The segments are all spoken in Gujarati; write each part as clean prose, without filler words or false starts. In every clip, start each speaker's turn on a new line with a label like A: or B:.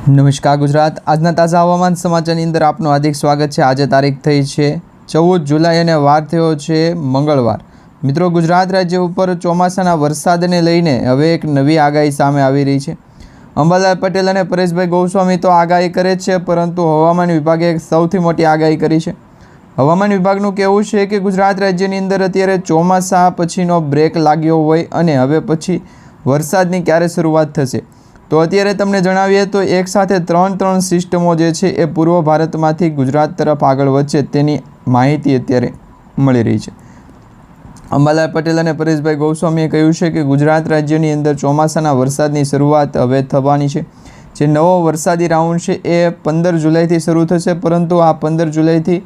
A: નમસ્કાર ગુજરાત આજના તાજા હવામાન સમાચારની અંદર આપનું હાર્દિક સ્વાગત છે। આજે તારીખ થઈ છે 14 જુલાઈ અને વાર થયો છે મંગળવાર। મિત્રો, ગુજરાત રાજ્ય ઉપર ચોમાસાના વરસાદને લઈને હવે એક નવી આગાહી સામે આવી રહી છે। અંબાલાલ પટેલ અને પરેશભાઈ ગોસ્વામી તો આગાહી કરે છે, પરંતુ હવામાન વિભાગે એક સૌથી મોટી આગાહી કરી છે। હવામાન વિભાગનું કહેવું છે કે ગુજરાત રાજ્યની અંદર અત્યારે ચોમાસા પછીનો બ્રેક લાગ્યો હોય અને હવે પછી વરસાદની ક્યારે શરૂઆત થશે। તો અત્યારે તમને જણાવીએ તો એક સાથે ત્રણ સિસ્ટમો જે છે એ પૂર્વ ભારતમાંથી ગુજરાત તરફ આગળ વધશે તેની માહિતી અત્યારે મળી રહી છે। અંબાલાલ પટેલ અને પરેશભાઈ ગોસ્વામીએ કહ્યું છે કે ગુજરાત રાજ્યની અંદર ચોમાસાના વરસાદની શરૂઆત હવે થવાની છે। જે નવો વરસાદી રાઉન્ડ છે એ 15 જુલાઈથી શરૂ થશે, પરંતુ આ 15 જુલાઈથી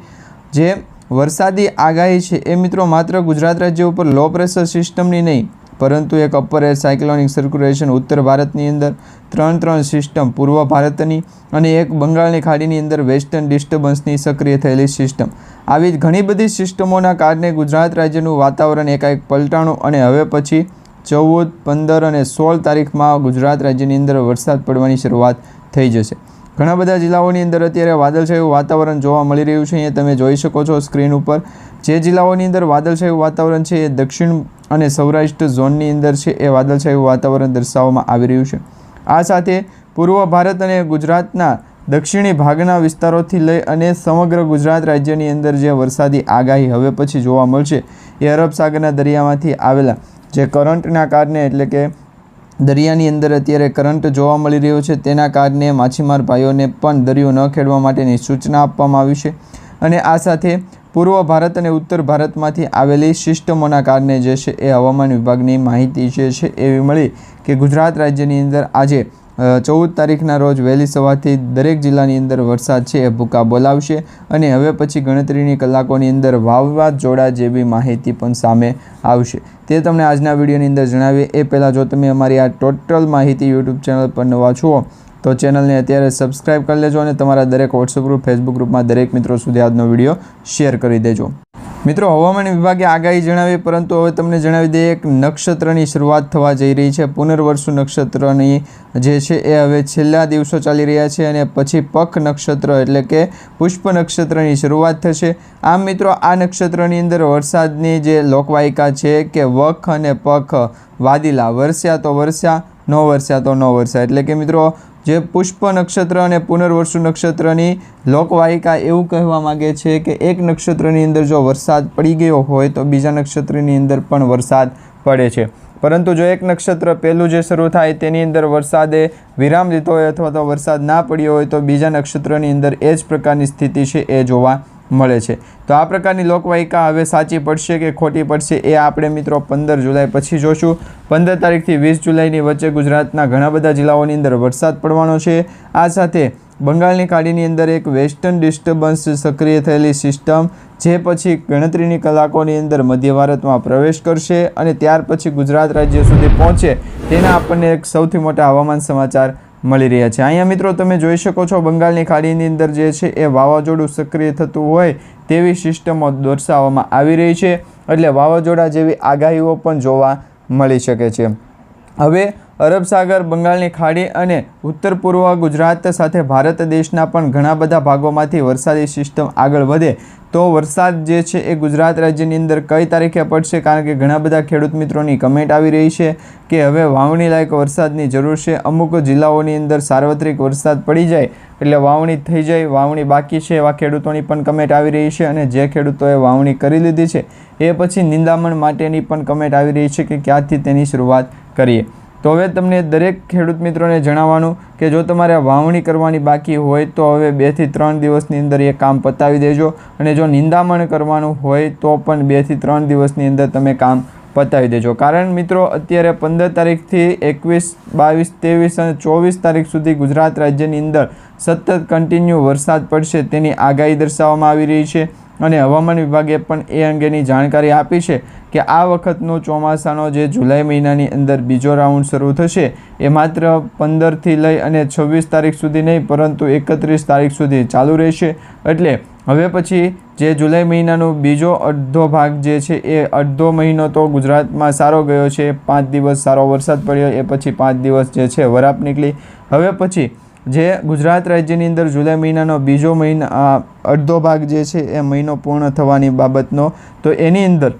A: જે વરસાદી આગાહી છે એ મિત્રો માત્ર ગુજરાત રાજ્ય ઉપર લો પ્રેશર સિસ્ટમની નહીં, પરંતુ એક અપર એર સાયક્લોનિક સર્ક્યુલેશન ઉત્તર ભારતની અંદર ત્રણ સિસ્ટમ પૂર્વ ભારતની અને એક બંગાળની ખાડીની અંદર વેસ્ટર્ન ડિસ્ટર્બન્સની સક્રિય થયેલી સિસ્ટમ, આવી ઘણી બધી સિસ્ટમોના કારણે ગુજરાત રાજ્યનું વાતાવરણ એકાએક પલટાણું અને હવે પછી 14, 15 અને 16 તારીખમાં ગુજરાત રાજ્યની અંદર વરસાદ પડવાની શરૂઆત થઈ જશે। ઘણા બધા જિલ્લાઓની અંદર અત્યારે વાદળછાયું વાતાવરણ જોવા મળી રહ્યું છે। અહીંયા તમે જોઈ શકો છો સ્ક્રીન ઉપર જે જિલ્લાઓની અંદર વાદળછાયું વાતાવરણ છે એ દક્ષિણ અને સૌરાષ્ટ્ર ઝોનની અંદર છે એ વાદળછાયું વાતાવરણ દર્શાવવામાં આવી રહ્યું છે। આ સાથે પૂર્વ ભારત અને ગુજરાતના દક્ષિણી ભાગના વિસ્તારોથી લઈ અને સમગ્ર ગુજરાત રાજ્યની અંદર જે વરસાદી આગાહી હવે પછી જોવા મળશે એ અરબ સાગરના દરિયામાંથી આવેલા જે કરંટના કારણે, એટલે કે દરિયાની અંદર અત્યારે કરંટ જોવા મળી રહ્યો છે તેના કારણે માછીમાર ભાઈઓને પણ દરિયો ન ખેડવા માટેની સૂચના આપવામાં આવી છે। અને આ સાથે પૂર્વ ભારત અને ઉત્તર ભારતમાંથી આવેલી સિસ્ટમોના કારણે જે છે એ હવામાન વિભાગની માહિતી જે છે એવી મળી કે ગુજરાત રાજ્યની અંદર આજે 14 તારીખના રોજ વહેલી સવારથી દરેક જિલ્લાની અંદર વરસાદ છે એ ભૂકા બોલાવશે અને હવે પછી ગણતરીની કલાકોની અંદર વાવાઝોડા જેવી માહિતી પણ સામે આવશે। તે તમને આજના વિડીયોની અંદર જણાવીએ એ પહેલાં જો તમે અમારી આ ટોટલ માહિતી યુટ્યુબ ચેનલ પર નવા છો તો ચેનલને અત્યારે સબસ્ક્રાઈબ કરી લેજો અને તમારા દરેક વોટ્સઅપ ગ્રુપ, ફેસબુક ગ્રુપમાં દરેક મિત્રો સુધી આજનો વિડીયો શેર કરી દેજો। મિત્રો, હવામાન વિભાગે આગાહી જણાવી, પરંતુ હવે તમને જણાવી દઈએ એક નક્ષત્રની શરૂઆત થવા જઈ રહી છે। પુનર્વસુ નક્ષત્રની જે છે એ હવે છેલ્લા દિવસો ચાલી રહ્યા છે અને પછી પખ નક્ષત્ર એટલે કે પુષ્પ નક્ષત્રની શરૂઆત થશે। આમ મિત્રો, આ નક્ષત્રની અંદર વરસાદની જે લોકવાયકા છે કે વખ અને પખ વાદિલા, વરસ્યા તો વરસ્યા, ન વરસ્યા તો ન વરસ્યા, એટલે કે મિત્રો જે પુષ્પ નક્ષત્ર અને પુનર્વસુ નક્ષત્રની લોકવાયકા એવું કહેવા માગે છે કે એક નક્ષત્રની અંદર જો વરસાદ પડી ગયો હોય તો બીજા નક્ષત્રની અંદર પણ વરસાદ પડે છે, પરંતુ જો એક નક્ષત્ર પહેલું જે શરૂ થાય તેની અંદર વરસાદે વિરામ લીધો હોય અથવા તો વરસાદ ના પડ્યો હોય તો બીજા નક્ષત્રની અંદર એ જ પ્રકારની સ્થિતિ છે એ જોવા મળે છે। તો આ પ્રકારની લોકવાયકા હવે સાચી પડશે કે ખોટી પડશે એ આપણે મિત્રો 15 જુલાઈ પછી જોશું। 15 તારીખથી 20 જુલાઈની વચ્ચે ગુજરાતના ઘણા બધા જિલ્લાઓની અંદર વરસાદ પડવાનો છે। આ સાથે બંગાળની ખાડીની અંદર એક વેસ્ટર્ન ડિસ્ટર્બન્સ સક્રિય થયેલી સિસ્ટમ જે પછી ગણતરીની કલાકોની અંદર મધ્ય ભારતમાં પ્રવેશ કરશે અને ત્યાર પછી ગુજરાત રાજ્ય સુધી પહોંચે તેના આપણને એક સૌથી મોટા હવામાન સમાચાર મળી રહ્યા છે। અહીંયા મિત્રો તમે જોઈ શકો છો બંગાળની ખાડીની અંદર જે છે એ વાવાઝોડું સક્રિય થતું હોય તેવી સિસ્ટમો દર્શાવવામાં આવી રહી છે, એટલે વાવાઝોડા જેવી આગાહીઓ પણ જોવા મળી શકે છે। હવે અરબ સાગર, બંગાળની ખાડી અને ઉત્તર પૂર્વ ગુજરાત સાથે ભારત દેશના પણ ઘણા બધા ભાગોમાંથી વરસાદી સિસ્ટમ આગળ વધે તો વરસાદ જે છે એ ગુજરાત રાજ્યની અંદર કઈ તારીખે પડશે, કારણ કે ઘણા બધા ખેડૂત મિત્રોની કમેન્ટ આવી રહી છે કે હવે વાવણી લાયક વરસાદની જરૂર છે। અમુક જિલ્લાઓની અંદર સાર્વત્રિક વરસાદ પડી જાય એટલે વાવણી થઈ જાય, વાવણી બાકી છે એવા ખેડૂતોની પણ કમેન્ટ આવી રહી છે અને જે ખેડૂતોએ વાવણી કરી લીધી છે એ પછી નિંદામણ માટેની પણ કમેન્ટ આવી રહી છે કે ક્યાંથી તેની શરૂઆત કરીએ। તો હવે તમને દરેક ખેડૂત મિત્રોને જણાવવાનું કે જો તમારે વાવણી કરવાની બાકી હોય તો હવે 2 થી 3 દિવસની અંદર એ કામ પતાવી દેજો અને જો નિંદામણ કરવાનું હોય તો પણ 2 થી 3 દિવસની અંદર તમે કામ પતાવી દેજો, કારણ મિત્રો અત્યારે 15 તારીખથી 21, 22, 23 અને 24 તારીખ સુધી ગુજરાત રાજ્યની અંદર સતત કન્ટિન્યુ વરસાદ પડશે તેની આગાહી દર્શાવવામાં આવી રહી છે અને હવામાન વિભાગે પણ એ અંગેની જાણકારી આપી છે કે આ વખતનો ચોમાસાનો જે જુલાઈ મહિનાની અંદર બીજો રાઉન્ડ શરૂ થશે એ માત્ર 15થી લઈ અને 26 તારીખ સુધી નહીં, પરંતુ 31 તારીખ સુધી ચાલુ રહેશે। એટલે હવે પછી જે જુલાઈ મહિનાનો બીજો અડધો ભાગ જે છે એ અડધો મહિનો તો ગુજરાતમાં સારો ગયો છે। 5 દિવસ સારો વરસાદ પડ્યો, એ પછી 5 દિવસ જે છે વરાપ નીકળી। હવે પછી જે ગુજરાત રાજ્યની અંદર જુલાઈ મહિનાનો બીજો મહિના અડધો ભાગ જે છે એ મહિનો પૂર્ણ થવાની બાબતનો, તો એની અંદર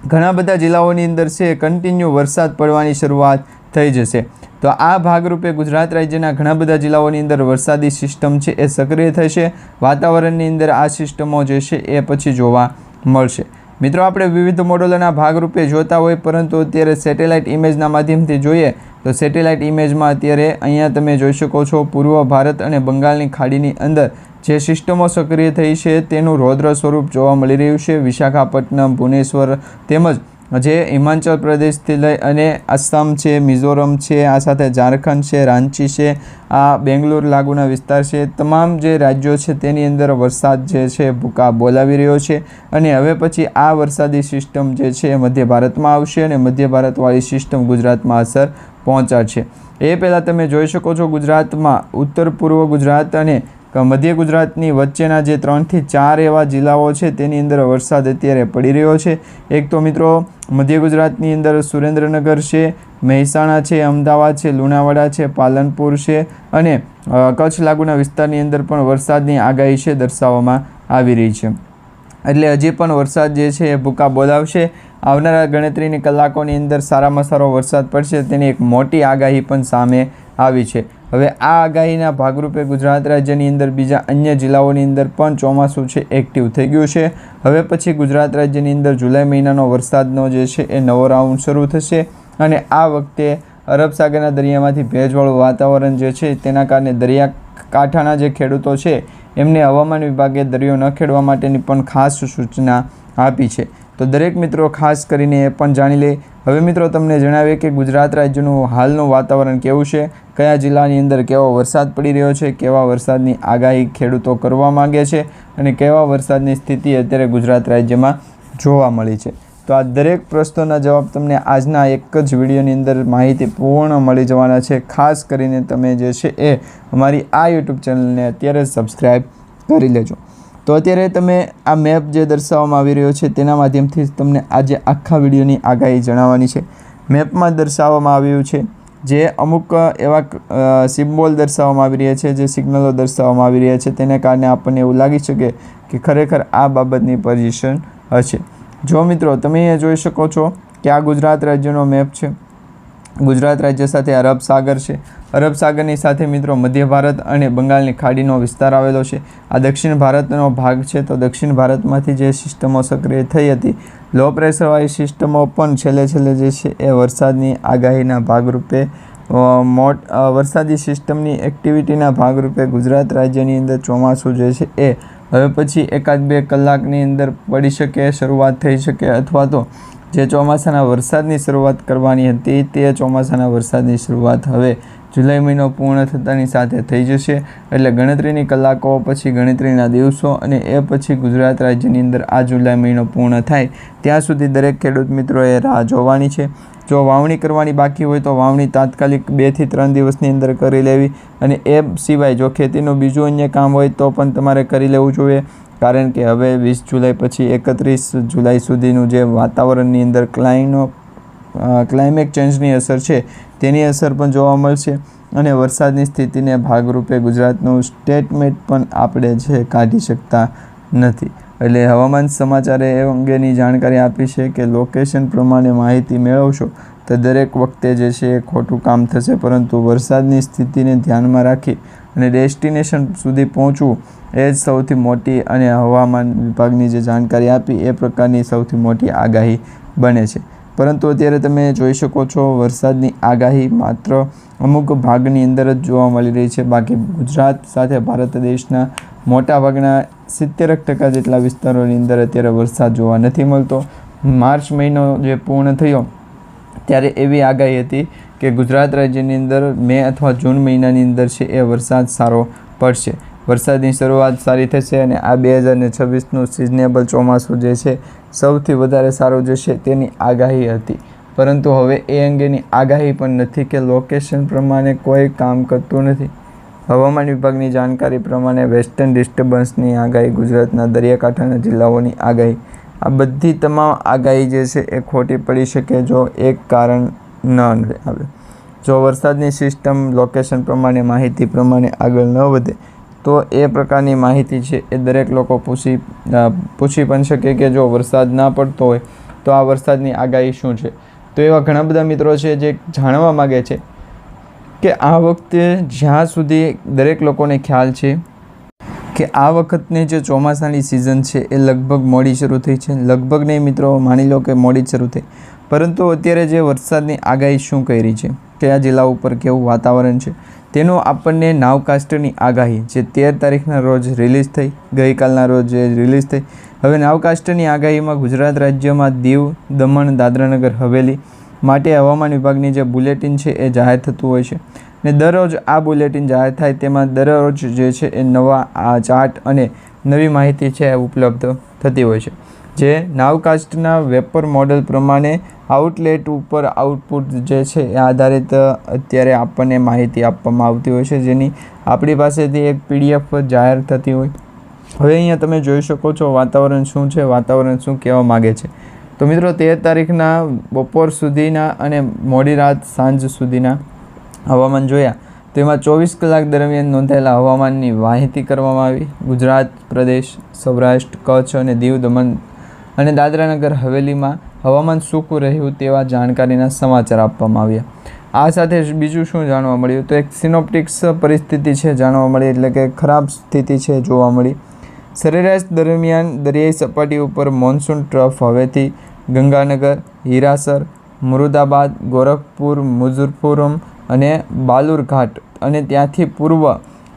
A: ઘણા બધા જિલ્લાઓની અંદર છે કન્ટિન્યુ વરસાદ પડવાની શરૂઆત થઈ જશે. તો આ ભાગરૂપે ગુજરાત રાજ્યના ઘણા બધા જિલ્લાઓની અંદર વરસાદી સિસ્ટમ છે એ સક્રિય થશે. વાતાવરણની અંદર આ સિસ્ટમો જે છે એ પછી જોવા મળશે. મિત્રો, આપણે વિવિધ મોડલોના ભાગરૂપે જોતા હોય, પરંતુ અત્યારે સેટેલાઇટ ઇમેજના માધ્યમથી જોઈએ તો સેટેલાઇટ ઇમેજમાં અત્યારે અહીંયા તમે જોઈ શકો છો પૂર્વ ભારત અને બંગાળની ખાડીની અંદર જે સિસ્ટમો સક્રિય થઈ છે તેનું રૌદ્ર સ્વરૂપ જોવા મળી રહ્યું છે. વિશાખાપટ્ટનમ, ભુવનેશ્વર તેમજ જે હિમાચલ પ્રદેશથી લઈ અને આસામ છે, મિઝોરમ છે, આ સાથે ઝારખંડ છે, રાંચી છે, આ બેંગ્લોર લાગુના વિસ્તાર છે, તમામ જે રાજ્યો છે તેની અંદર વરસાદ જે છે ભૂકા બોલાવી રહ્યો છે. અને હવે પછી આ વરસાદી સિસ્ટમ જે છે એ મધ્ય ભારતમાં આવશે અને મધ્ય ભારતવાળી સિસ્ટમ ગુજરાતમાં અસર પહોંચાડશે. એ પહેલાં તમે જોઈ શકો છો ગુજરાતમાં ઉત્તર પૂર્વ ગુજરાત અને મધ્ય ગુજરાતની વચ્ચેના જે 3 થી 4 એવા જિલ્લાઓ છે તેની અંદર વરસાદ અત્યારે પડી રહ્યો છે. એક તો મિત્રો મધ્ય ગુજરાતની અંદર સુરેન્દ્રનગર છે, મહેસાણા છે, અમદાવાદ છે, લુણાવાડા છે, પાલનપુર છે અને કચ્છ લાગુના વિસ્તારની અંદર પણ વરસાદની આગાહી છે દર્શાવવામાં આવી રહી છે. એટલે હજી પણ વરસાદ જે છે એ ભૂકા બોલાવશે. આવનારા ગણતરીની કલાકોની અંદર સારામાં સારો વરસાદ પડશે તેની એક મોટી આગાહી પણ સામે આવી છે. હવે આ આગાહીના ભાગરૂપે ગુજરાત રાજ્યની અંદર બીજા અન્ય જિલ્લાઓની અંદર પણ ચોમાસું છે એક્ટિવ થઈ ગયું છે. હવે પછી ગુજરાત રાજ્યની અંદર જુલાઈ મહિનાનો વરસાદનો જે છે એ નવો રાઉન્ડ શરૂ થશે અને આ વખતે અરબ સાગરના દરિયામાંથી ભેજવાળું વાતાવરણ જે છે તેના કારણે દરિયાકાંઠાના જે ખેડૂતો છે એમને હવામાન વિભાગે દરિયો ન ખેડવા માટેની પણ ખાસ સૂચના આપી છે. તો દરેક મિત્રો ખાસ કરીને એ પણ જાણી લે. હવે મિત્રો તમને જણાવીએ કે ગુજરાત રાજ્યનું હાલનું વાતાવરણ કેવું છે, કયા જિલ્લાની અંદર કેવો વરસાદ પડી રહ્યો છે, કેવા વરસાદની આગાહી ખેડૂતો કરવા માગે છે અને કેવા વરસાદની સ્થિતિ અત્યારે ગુજરાત રાજ્યમાં જોવા મળી છે. તો આ દરેક પ્રશ્નોના જવાબ તમને આજના એક જ વિડીયોની અંદર માહિતી પૂર્ણ મળી જવાના છે. ખાસ કરીને તમે જે છે એ અમારી આ યુટ્યુબ ચેનલને અત્યારે જ સબસ્ક્રાઈબ કરી લેજો. તો અત્યારે તમે આ મેપ જે દર્શાવવામાં આવી રહ્યો છે તેના માધ્યમથી તમને આજે આખા વિડીયોની આગાહી જણાવવાની છે. મેપમાં દર્શાવવામાં આવ્યું છે જે અમુક એવા સિમ્બોલ દર્શાવવામાં આવી રહ્યા છે, જે સિગ્નલો દર્શાવવામાં આવી રહ્યા છે, તેને કારણે આપણને એવું લાગી શકે કે ખરેખર આ બાબતની પોઝિશન હશે. જો મિત્રો તમે અહીંયા જોઈ શકો છો કે આ ગુજરાત રાજ્યનો મેપ છે. ગુજરાત રાજ્ય સાથે અરબ સાગર છે. અરબ સાગરની સાથે મિત્રો મધ્ય ભારત અને બંગાળની ખાડીનો વિસ્તાર આવેલો છે. આ દક્ષિણ ભારતનો ભાગ છે. તો દક્ષિણ ભારતમાંથી જે સિસ્ટમો સક્રિય થઈ હતી, લો પ્રેશરવાળી સિસ્ટમો પણ છેલ્લે જે છે એ વરસાદની આગાહીના ભાગરૂપે વરસાદી સિસ્ટમની એક્ટિવિટીના ભાગરૂપે ગુજરાત રાજ્યની અંદર ચોમાસું જે છે એ હવે પછી 1-2 કલાકની અંદર પડી શકે, શરૂઆત થઈ શકે, અથવા તો જે ચોમાસાના વરસાદની શરૂઆત કરવાની હતી તે ચોમાસાના વરસાદની શરૂઆત હવે જુલાઈ મહિનો પૂર્ણ થતાની સાથે થઈ જશે. એટલે ગણતરીની કલાકો પછી, ગણતરીના દિવસો અને એ પછી ગુજરાત રાજ્યની અંદર આ જુલાઈ મહિનો પૂર્ણ થાય ત્યાં સુધી દરેક ખેડૂત મિત્રોએ રાહ જોવાની છે. જો વાવણી કરવાની બાકી હોય તો વાવણી તાત્કાલિક 2 થી 3 દિવસની અંદર કરી લેવી, અને એ સિવાય જો ખેતીનું બીજું અન્ય કામ હોય તો પણ તમારે કરી લેવું જોઈએ. કારણ કે હવે 20 જુલાઈ પછી 31 જુલાઈ સુધીનું જે વાતાવરણની અંદર ક્લાઇમેટ ચેન્જની અસર છે તેની અસર પણ જોવા મળશે અને વરસાદની સ્થિતિને ભાગરૂપે ગુજરાતનું સ્ટેટમેન્ટ પણ આપણે છે કાઢી શકતા નથી. એટલે હવામાન સમાચારે એ અંગેની જાણકારી આપી છે કે લોકેશન પ્રમાણે માહિતી મેળવશો તો દરેક વખતે જે છે એ ખોટું કામ થશે, પરંતુ વરસાદની સ્થિતિને ધ્યાનમાં રાખી અને ડેસ્ટિનેશન સુધી પહોંચવું એ જ સૌથી મોટી, અને હવામાન વિભાગની જે જાણકારી આપી એ પ્રકારની સૌથી મોટી આગાહી બને છે. પરંતુ અત્યારે તમે જોઈ શકો છો વરસાદની આગાહી માત્ર અમુક ભાગની અંદર જ જોવા મળી રહી છે. બાકી ગુજરાત સાથે ભારત દેશના મોટાભાગના 70% જેટલા વિસ્તારોની અંદર અત્યારે વરસાદ જોવા નથી મળતો. માર્ચ મહિનો જે પૂર્ણ થયો ત્યારે એવી આગાહી હતી કે ગુજરાત રાજ્યની અંદર મે અથવા જૂન મહિનાની અંદર છે એ વરસાદ સારો પડશે, વરસાદની શરૂઆત સારી થશે અને આ 2026નું સિઝનેબલ ચોમાસું જે છે સૌથી વધારે સારું જશે તેની આગાહી હતી. પરંતુ હવે એ અંગેની આગાહી પણ નથી કે લોકેશન પ્રમાણે કોઈ કામ કરતું નથી. હવામાન વિભાગની જાણકારી પ્રમાણે વેસ્ટર્ન ડિસ્ટર્બન્સની આગાહી, ગુજરાતના દરિયાકાંઠાના જિલ્લાઓની આગાહી, આ બધી તમામ આગાહી જે છે એ ખોટી પડી શકે જો એક કારણ ન આવે. જો વરસાદની સિસ્ટમ લોકેશન પ્રમાણે માહિતી પ્રમાણે આગળ ન વધે તો એ પ્રકારની માહિતી છે એ દરેક લોકો પૂછી પણ શકે કે જો વરસાદ ના પડતો હોય તો આ વરસાદની આગાહી શું છે. તો એવા ઘણા બધા મિત્રો છે જે જાણવા માગે છે કે આ વખતે જ્યાં સુધી દરેક લોકોને ખ્યાલ છે કે આ વખતની જે ચોમાસાની સિઝન છે એ લગભગ મોડી શરૂ થઈ છે. લગભગ નહીં મિત્રો, માની લો કે મોડી જ શરૂ થઈ, પરંતુ અત્યારે જે વરસાદની આગાહી શું કરી રહી છે, કયા જિલ્લા ઉપર કેવું વાતાવરણ છે તેનો આપણને નાવકાસ્ટની આગાહી જે 13 તારીખના રોજ રિલીઝ થઈ, ગઈકાલના રોજ રિલીઝ થઈ. હવે નાવકાસ્ટની આગાહીમાં ગુજરાત રાજ્યમાં દીવ, દમણ, દાદરાનગર હવેલી માટે હવામાન વિભાગની જે બુલેટિન છે એ જાહેર થતું હોય છે ને દરરોજ આ બુલેટિન જાહેર થાય તેમાં દરરોજ જે છે એ નવા આ ચાર્ટ અને નવી માહિતી છે એ ઉપલબ્ધ થતી હોય છે. જે નાવકાસ્ટના વેપર મોડલ પ્રમાણે આઉટલેટ ઉપર આઉટપુટ જે છે એ આધારિત અત્યારે આપણને માહિતી આપવામાં આવતી હોય છે, જેની આપણી પાસેથી એક PDF જાહેર થતી હોય. હવે અહીંયા તમે જોઈ શકો છો વાતાવરણ શું છે, વાતાવરણ શું કહેવા માગે છે. તો મિત્રો 13 તારીખના બપોર સુધીના અને મોડી રાત સાંજ સુધીના હવામાન જોયા તો એમાં 24 કલાક દરમિયાન નોંધાયેલા હવામાનની માહિતી કરવામાં આવી. ગુજરાત પ્રદેશ, સૌરાષ્ટ્ર, કચ્છ અને દીવ, દમણ અને દાદરાનગર હવેલીમાં હવામાન સૂકું રહ્યું તેવા જાણકારીના સમાચાર આપવામાં આવ્યા. આ સાથે બીજું શું જાણવા મળ્યું તો એક સિનોપ્ટિક્સ પરિસ્થિતિ છે જાણવા મળી, એટલે કે ખરાબ સ્થિતિ છે જોવા મળી. સરેરાશ દરમિયાન દરિયાઈ સપાટી ઉપર મોન્સૂન ટ્રફ હવેથી ગંગાનગર, હીરાસર, મુરાદાબાદ, ગોરખપુર, મુઝફ્ફરપુર અને બાલુરઘાટ અને ત્યાંથી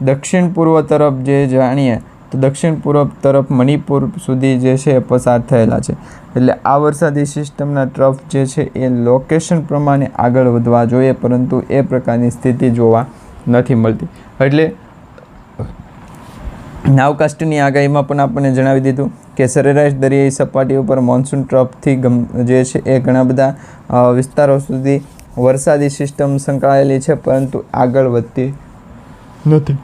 A: દક્ષિણ પૂર્વ તરફ જે જાણીએ તો દક્ષિણ પૂર્વ તરફ મણિપુર સુધી જે છે એ પસાર થયેલા છે. એટલે આ વરસાદી સિસ્ટમના ટ્રફ જે છે એ લોકેશન પ્રમાણે આગળ વધવા જોઈએ, પરંતુ એ પ્રકારની સ્થિતિ જોવા નથી મળતી. એટલે નાવકાસ્ટની આગાહીમાં પણ આપણને જણાવી દીધું કે સરેરાશ દરિયાઈ સપાટી ઉપર મોન્સૂન ટ્રફથી જે છે એ ઘણા બધા વિસ્તારો સુધી વરસાદી સિસ્ટમ સંકળાયેલી છે, પરંતુ આગળ વધતી નથી.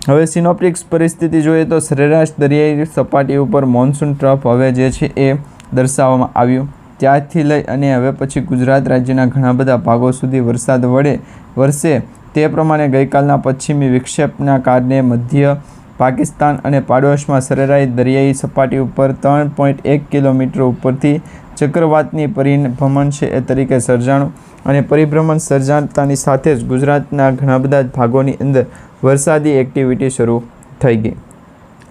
A: હવે સિનોપ્ટિક્સ પરિસ્થિતિ જોઈએ તો સરેરાશ દરિયાઈ સપાટી ઉપર મોન્સૂન ટ્રફ હવે જે છે એ દર્શાવવામાં આવ્યું. ત્યારથી લઈ અને હવે પછી ગુજરાત રાજ્યના ઘણા બધા ભાગો સુધી વરસાદ વરસે તે પ્રમાણે ગઈકાલના પશ્ચિમી વિક્ષેપના કારણે મધ્ય પાકિસ્તાન અને પાડોશમાં સરેરાશ દરિયાઈ સપાટી ઉપર 3.1 કિલોમીટર ઉપરથી ચક્રવાતની પરિભ્રમણ છે એ તરીકે સર્જાણું અને પરિભ્રમણ સર્જાતાની સાથે જ ગુજરાતના ઘણા બધા ભાગોની અંદર વરસાદી એક્ટિવિટી શરૂ થઈ ગઈ.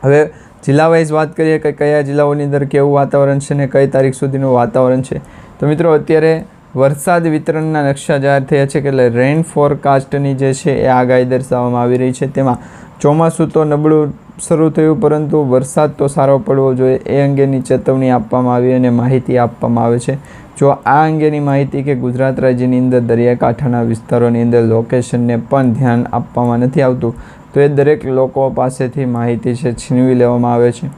A: હવે જિલ્લા વાઇઝ વાત કરીએ કે કયા જિલ્લાઓની અંદર કેવું વાતાવરણ છે ને કઈ તારીખ સુધીનું વાતાવરણ છે. તો મિત્રો અત્યારે વરસાદ વિતરણના નકશા જાહેર થયા છે કે એટલે રેઇન ફોરકાસ્ટની જે છે એ આગાહી દર્શાવવામાં આવી રહી છે. તેમાં ચોમાસું તો નબળું શરૂ થયું, પરંતુ વરસાદ તો સારો પડવો જોઈએ એ અંગેની ચેતવણી આપવામાં આવી અને માહિતી આપવામાં આવે છે. જો આ અંગેની માહિતી કે ગુજરાત રાજ્યની અંદર દરિયાકાંઠાના વિસ્તારોની અંદર લોકેશનને પણ ધ્યાન આપવામાં નથી આવતું, તો એ દરેક લોકો પાસેથી માહિતી છે છીનવી લેવામાં આવે છે.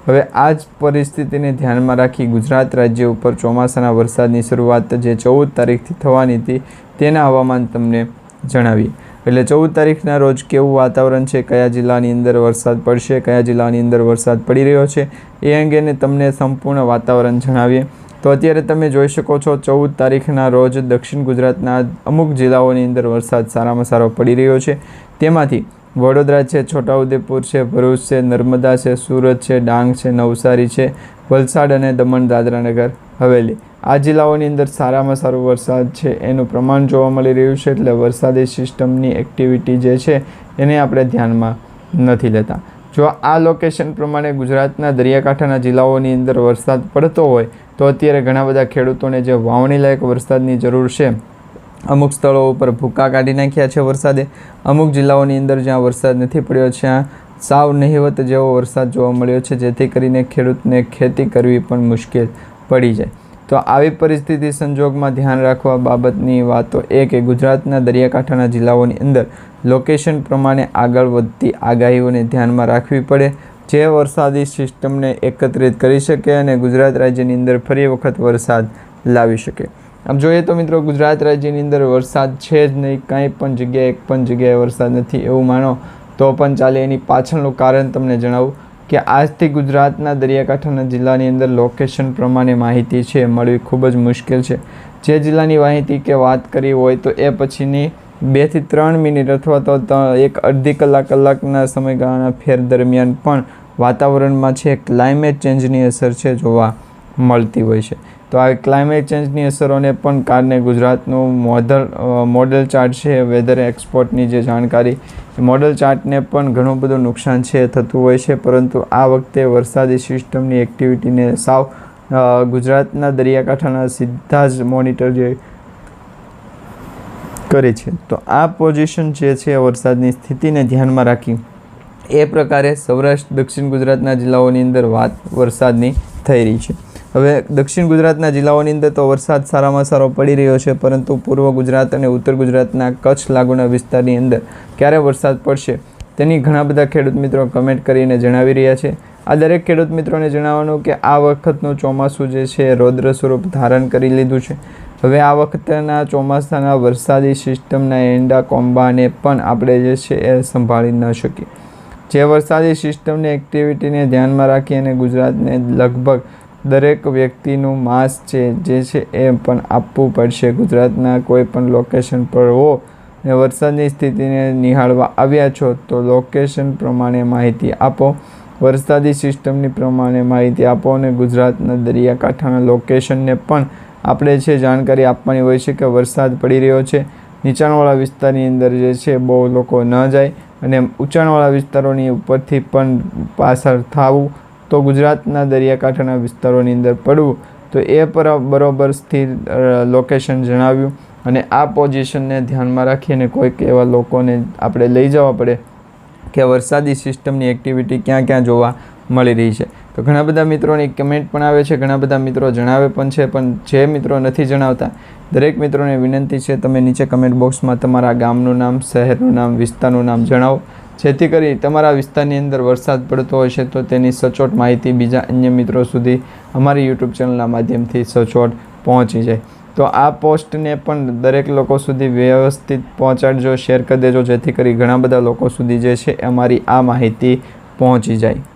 A: હવે આ જ પરિસ્થિતિને ધ્યાનમાં રાખી ગુજરાત રાજ્ય ઉપર ચોમાસાના વરસાદની શરૂઆત જે 14 તારીખથી થવાની હતી તેના હવામાન તમને જણાવીએ. એટલે 14 તારીખના રોજ કેવું વાતાવરણ છે, કયા જિલ્લાની અંદર વરસાદ પડશે, કયા જિલ્લાની અંદર વરસાદ પડી રહ્યો છે એ અંગેને તમને સંપૂર્ણ વાતાવરણ જણાવીએ. તો અત્યારે તમે જોઈ શકો છો 14 તારીખના રોજ દક્ષિણ ગુજરાતના અમુક જિલ્લાઓની અંદર વરસાદ સારામાં સારો પડી રહ્યો છે. તેમાંથી વડોદરા છે, છોટાઉદેપુર છે, ભરૂચ છે, નર્મદા છે, સુરત છે, ડાંગ છે, નવસારી છે, વલસાડ અને દમણ દાદરાનગર હવેલી આ જિલ્લાઓની અંદર સારામાં સારો વરસાદ છે એનું પ્રમાણ જોવા મળી રહ્યું છે. એટલે વરસાદી સિસ્ટમની એક્ટિવિટી જે છે એને આપણે ધ્યાનમાં નથી લેતા. જો આ લોકેશન પ્રમાણે ગુજરાતના દરિયાકાંઠાના જિલ્લાઓની અંદર વરસાદ પડતો હોય તો અત્યારે ઘણા બધા ખેડૂતોને જે વાવણી લાયક વરસાદની જરૂર છે, અમુક સ્થળો ઉપર ભૂકા કાઢી નાખ્યા છે વરસાદે. અમુક જિલ્લાઓની અંદર જ્યાં વરસાદ નથી પડ્યો ત્યાં સાવ નહિવત જેવો વરસાદ જોવા મળ્યો છે, જેથી કરીને ખેડૂતને ખેતી કરવી પણ મુશ્કેલ પડી જાય. તો આવી પરિસ્થિતિ સંજોગમાં ધ્યાન રાખવા બાબતની વાતો એ કે ગુજરાતના દરિયાકાંઠાના જિલ્લાઓની અંદર લોકેશન પ્રમાણે આગળ વધતી આગાહીઓને ધ્યાનમાં રાખવી પડે, જે વરસાદી સિસ્ટમને એકત્રિત કરી શકે અને ગુજરાત રાજ્યની અંદર ફરી વખત વરસાદ લાવી શકે. આમ જોઈએ તો મિત્રો ગુજરાત રાજ્યની અંદર વરસાદ છે જ નહીં, કાંઈ પણ જગ્યાએ એક પણ જગ્યાએ વરસાદ નથી એવું માનો તો પણ ચાલે. એની પાછળનું કારણ તમને જણાવું કે આજથી ગુજરાતના દરિયાકાંઠાના જિલ્લાની અંદર લોકેશન પ્રમાણે માહિતી છે મળવી ખૂબ જ મુશ્કેલ છે. જે જિલ્લાની માહિતી કે વાત કરી હોય તો એ પછીની 2 થી 3 મિનિટ અથવા તો એક અડધી કલાકના સમયગાળાના ફેર દરમિયાન પણ વાતાવરણમાં છે ક્લાઇમેટ ચેન્જની અસર છે જોવા મળતી હોય છે. તો આ ક્લાઇમેટ ચેન્જની અસરોને પણ કારણે ગુજરાતનું મોડલ ચાર્ટ છે વેધર એક્સપોર્ટની જે જાણકારી મોડલ ચાર્ટને પણ ઘણું બધું નુકસાન છે થતું હોય છે. પરંતુ આ વખતે વરસાદી સિસ્ટમની એક્ટિવિટીને સાવ ગુજરાતના દરિયાકાંઠાના સીધા જ મોનિટર જે કરે છે. તો આ પોઝિશન જે છે વરસાદની સ્થિતિને ધ્યાનમાં રાખી એ પ્રકારે સૌરાષ્ટ્ર દક્ષિણ ગુજરાતના જિલ્લાઓની અંદર વરસાદની થઈ રહી છે. હવે દક્ષિણ ગુજરાતના જિલ્લાઓની અંદર તો વરસાદ સારામાં સારો પડી રહ્યો છે, પરંતુ પૂર્વ ગુજરાત અને ઉત્તર ગુજરાતના કચ્છ લાગુના વિસ્તારની અંદર ક્યારે વરસાદ પડશે તેની ઘણા બધા ખેડૂત મિત્રો કમેન્ટ કરીને જણાવી રહ્યા છે. આ દરેક ખેડૂત મિત્રોને જણાવવાનું કે આ વખતનું ચોમાસું જે છે રૌદ્ર સ્વરૂપ ધારણ કરી લીધું છે. હવે આ વખતના ચોમાસાના વરસાદી સિસ્ટમના એંડા કોમ્બાને પણ આપણે જે છે એ સંભાળી ન શકીએ. જે વરસાદી સિસ્ટમની એક્ટિવિટીને ધ્યાનમાં રાખી અને ગુજરાતને લગભગ દરેક વ્યક્તિનું માસ છે જે છે એ પણ આપવું પડશે. ગુજરાતના કોઈ પણ લોકેશન પર હો અને વરસાદની સ્થિતિને નિહાળવા આવ્યા છો તો લોકેશન પ્રમાણે માહિતી આપો, વરસાદી સિસ્ટમની પ્રમાણે માહિતી આપો અને ગુજરાતના દરિયાકાંઠાના લોકેશનને પણ આપણે છે જાણકારી આપવાની હોય છે કે વરસાદ પડી રહ્યો છે. નીચાણવાળા વિસ્તારની અંદર જે છે બહુ લોકો ન જાય અને ઊંચાણવાળા વિસ્તારોની ઉપરથી પણ પાછળ થવું, તો ગુજરાતના દરિયાકાંઠાના વિસ્તારોની અંદર પડવું, તો એ પર બરોબર સ્થિર લોકેશન જણાવ્યું અને આ પોઝિશનને ધ્યાનમાં રાખીને કોઈક એવા લોકોને આપણે લઈ જવા પડે કે વરસાદી સિસ્ટમની એક્ટિવિટી ક્યાં ક્યાં જોવા મળી રહી છે. તો ઘણા બધા મિત્રોની કમેન્ટ પણ આવે છે, ઘણા બધા મિત્રો જણાવે પણ છે, પણ જે મિત્રો નથી જણાવતા દરેક મિત્રોને વિનંતી છે તમે નીચે કમેન્ટ બોક્સમાં તમારા ગામનું નામ, શહેરનું નામ, વિસ્તારનું નામ જણાવો, જેથી કરી તમારા વિસ્તારની અંદર વરસાદ પડતો હોય છે તો તેની સચોટ માહિતી બીજા અન્ય મિત્રો સુધી અમારી યુટ્યુબ ચેનલના માધ્યમથી સચોટ પહોંચી જાય. તો આ પોસ્ટને પણ દરેક લોકો સુધી વ્યવસ્થિત પહોંચાડજો, શેર કરી દેજો, જેથી કરી ઘણા બધા લોકો સુધી જે છે અમારી આ માહિતી પહોંચી જાય.